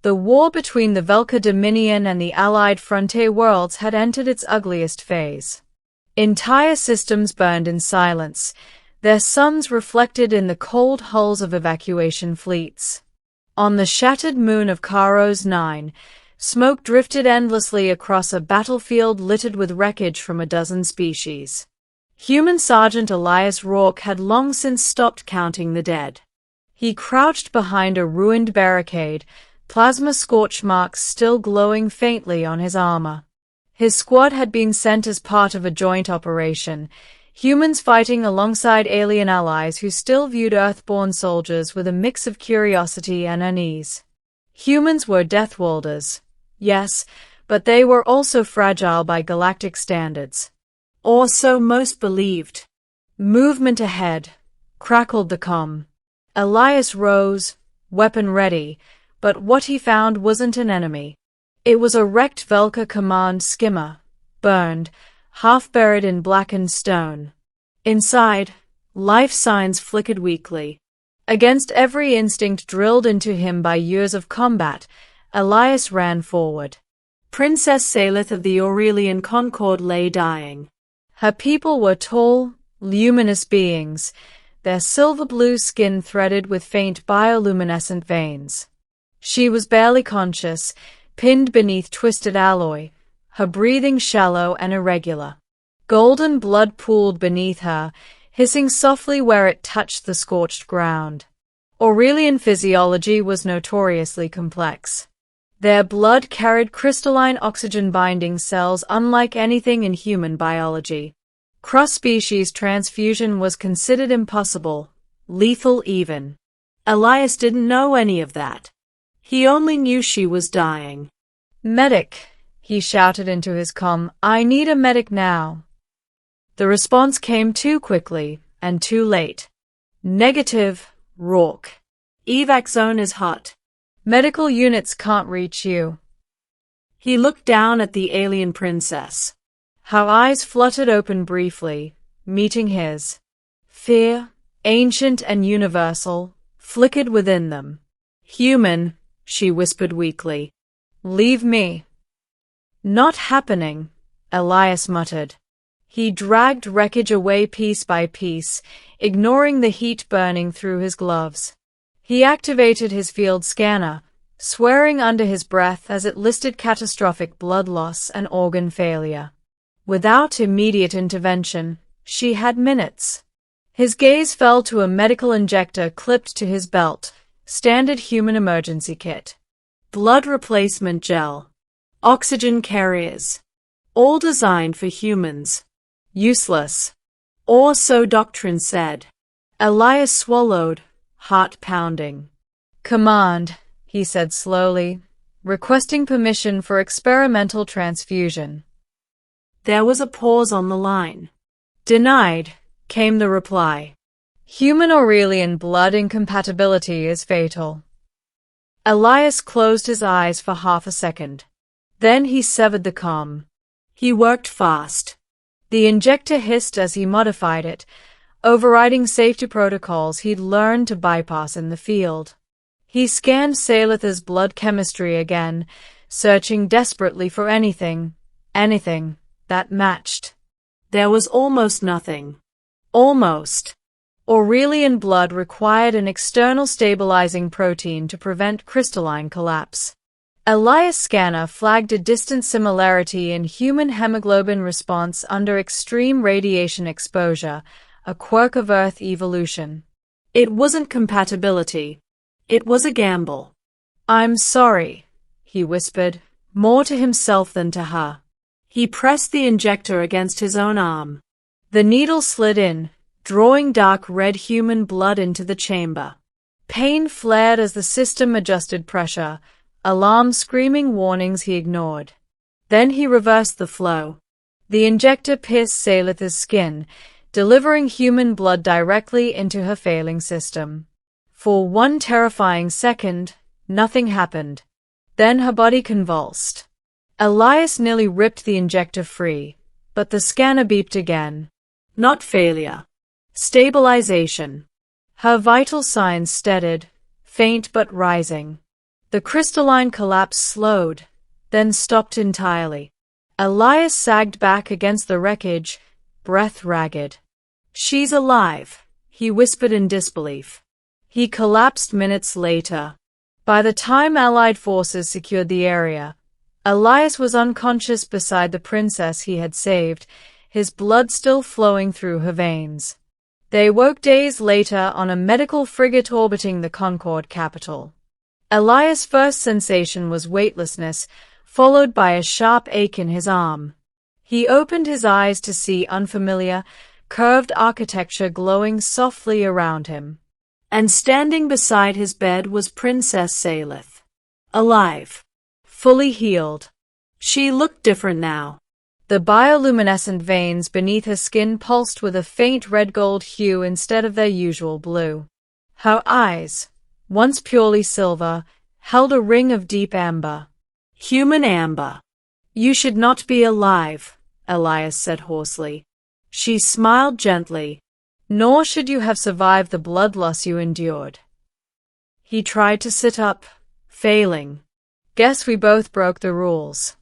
The war between the Velka Dominion and the Allied Frontier worlds had entered its ugliest phase. Entire systems burned in silence, their suns reflected in the cold hulls of evacuation fleets. On the shattered moon of Karos 9, smoke drifted endlessly across a battlefield littered with wreckage from a dozen species. Human Sergeant Elias Rourke had long since stopped counting the dead. He crouched behind a ruined barricade, plasma scorch marks still glowing faintly on his armor. His squad had been sent as part of a joint operation, humans fighting alongside alien allies who still viewed Earthborn soldiers with a mix of curiosity and unease. Humans were Deathworlders, yes, but they were also fragile by galactic standards. Or so most believed. Movement ahead, crackled the comm. Elias rose, weapon ready, but what he found wasn't an enemy. It was a wrecked Velka command skimmer, burned, half buried in blackened stone. Inside, life signs flickered weakly. Against every instinct drilled into him by years of combat, Elias ran forward. Princess Salith of the Aurelian Concord lay dying. Her people were tall, luminous beings, their silver-blue skin threaded with faint bioluminescent veins. She was barely conscious, pinned beneath twisted alloy, her breathing shallow and irregular. Golden blood pooled beneath her, hissing softly where it touched the scorched ground. Aurelian physiology was notoriously complex. Their blood carried crystalline oxygen-binding cells unlike anything in human biology. Cross-species transfusion was considered impossible, lethal even. Elias didn't know any of that. He only knew she was dying. "Medic," he shouted into his comm, "I need a medic now." The response came too quickly, and too late. "Negative, Rourke. Evac zone is hot. Medical units can't reach you." He looked down at the alien princess. Her eyes fluttered open briefly, meeting his. Fear, ancient and universal, flickered within them. "Human," she whispered weakly. "Leave me." "Not happening," Elias muttered. He dragged wreckage away piece by piece, ignoring the heat burning through his gloves. He activated his field scanner, swearing under his breath as it listed catastrophic blood loss and organ failure. Without immediate intervention, she had minutes. His gaze fell to a medical injector clipped to his belt, standard human emergency kit. Blood replacement gel. Oxygen carriers. All designed for humans. Useless. Or so doctrine said. Elias swallowed, heart pounding. "Command," he said slowly, requesting permission for experimental transfusion. There was a pause on the line. "Denied," came the reply. "Human Aurelian blood incompatibility is fatal." Elias closed his eyes for half a second. Then he severed the comm. He worked fast. The injector hissed as he modified it, overriding safety protocols he'd learned to bypass in the field. He scanned Salith's blood chemistry again, searching desperately for anything that matched. There was almost nothing. Almost. Aurelian blood required an external stabilizing protein to prevent crystalline collapse. Elias' scanner flagged a distant similarity in human hemoglobin response under extreme radiation exposure, a quirk of Earth evolution. It wasn't compatibility. It was a gamble. "I'm sorry," he whispered, more to himself than to her. He pressed the injector against his own arm. The needle slid in, drawing dark red human blood into the chamber. Pain flared as the system adjusted pressure, alarm screaming warnings he ignored. Then he reversed the flow. The injector pierced Salith's skin, delivering human blood directly into her failing system. For one terrifying second, nothing happened. Then her body convulsed. Elias nearly ripped the injector free, but the scanner beeped again. Not failure. Stabilization. Her vital signs steadied, faint but rising. The crystalline collapse slowed, then stopped entirely. Elias sagged back against the wreckage, breath ragged. "She's alive," he whispered in disbelief. He collapsed minutes later. By the time Allied forces secured the area, Elias was unconscious beside the princess he had saved, his blood still flowing through her veins. They woke days later on a medical frigate orbiting the Concord capital. Elias' first sensation was weightlessness, followed by a sharp ache in his arm. He opened his eyes to see unfamiliar, curved architecture glowing softly around him. And standing beside his bed was Princess Salith. Alive. Fully healed. She looked different now. The bioluminescent veins beneath her skin pulsed with a faint red-gold hue instead of their usual blue. Her eyes, once purely silver, held a ring of deep amber. Human amber. "You should not be alive," Elias said hoarsely. She smiled gently. "Nor should you have survived the blood loss you endured." He tried to sit up, failing. "Guess we both broke the rules."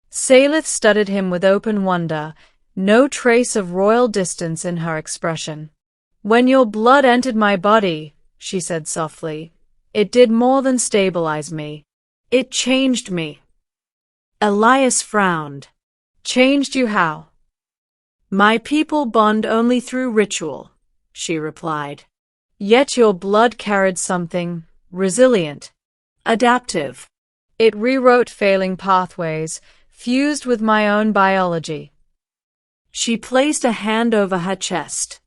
Salith studied him with open wonder, no trace of royal distance in her expression. "When your blood entered my body," she said softly, "it did more than stabilize me. It changed me." Elias frowned. "Changed you how?" "My people bond only through ritual," she replied. "Yet your blood carried something resilient, adaptive. It rewrote failing pathways, fused with my own biology." She placed a hand over her chest.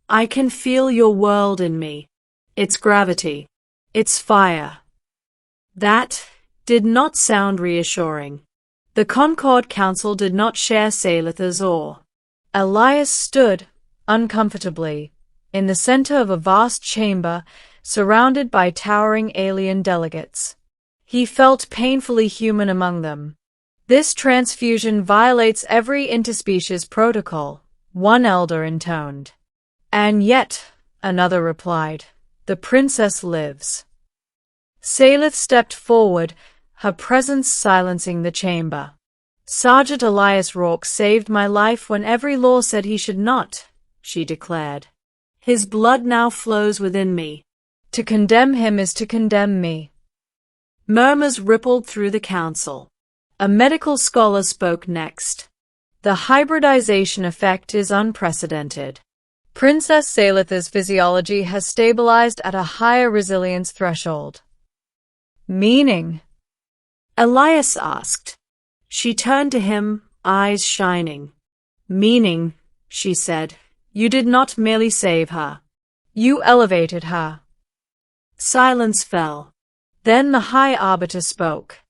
"I can feel your world in me. Its gravity. Its fire." That did not sound reassuring. The Concord Council did not share Salith's awe. Elias stood, uncomfortably, in the center of a vast chamber, surrounded by towering alien delegates. He felt painfully human among them. "This transfusion violates every interspecies protocol," one elder intoned. "And yet," another replied, "the princess lives." Salith stepped forward, her presence silencing the chamber. "Sergeant Elias Rourke saved my life when every law said he should not," she declared. "His blood now flows within me. To condemn him is to condemn me." Murmurs rippled through the council. A medical scholar spoke next. "The hybridization effect is unprecedented. Princess Salith's physiology has stabilized at a higher resilience threshold." "Meaning?" Elias asked. She turned to him, eyes shining. "Meaning," she said, "you did not merely save her. You elevated her." Silence fell. Then the High Arbiter spoke.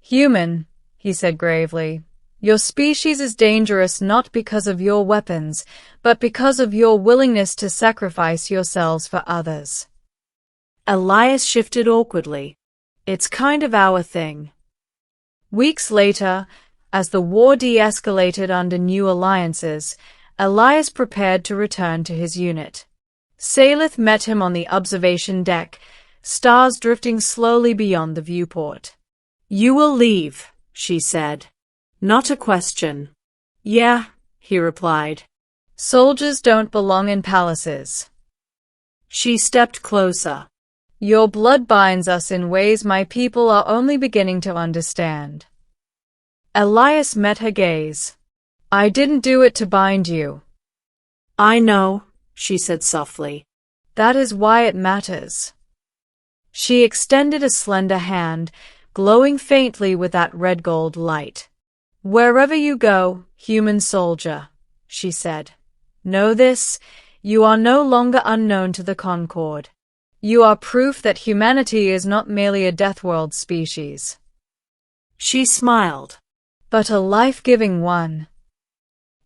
"Human," he said gravely, "your species is dangerous not because of your weapons, but because of your willingness to sacrifice yourselves for others." Elias shifted awkwardly. "It's kind of our thing." Weeks later, as the war de-escalated under new alliances, Elias prepared to return to his unit. Salith met him on the observation deck, stars drifting slowly beyond the viewport. "You will leave," she said. "Not a question." "Yeah," he replied. "Soldiers don't belong in palaces." She stepped closer. "Your blood binds us in ways my people are only beginning to understand." Elias met her gaze. "I didn't do it to bind you." "I know," she said softly. "That is why it matters." She extended a slender hand, glowing faintly with that red-gold light. "Wherever you go, human soldier," she said, "know this, you are no longer unknown to the Concord. You are proof that humanity is not merely a Deathworld species." She smiled. "But a life-giving one."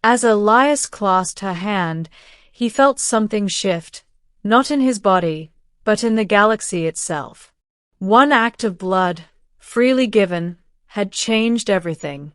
As Elias clasped her hand, he felt something shift, not in his body, but in the galaxy itself. One act of blood, freely given, had changed everything.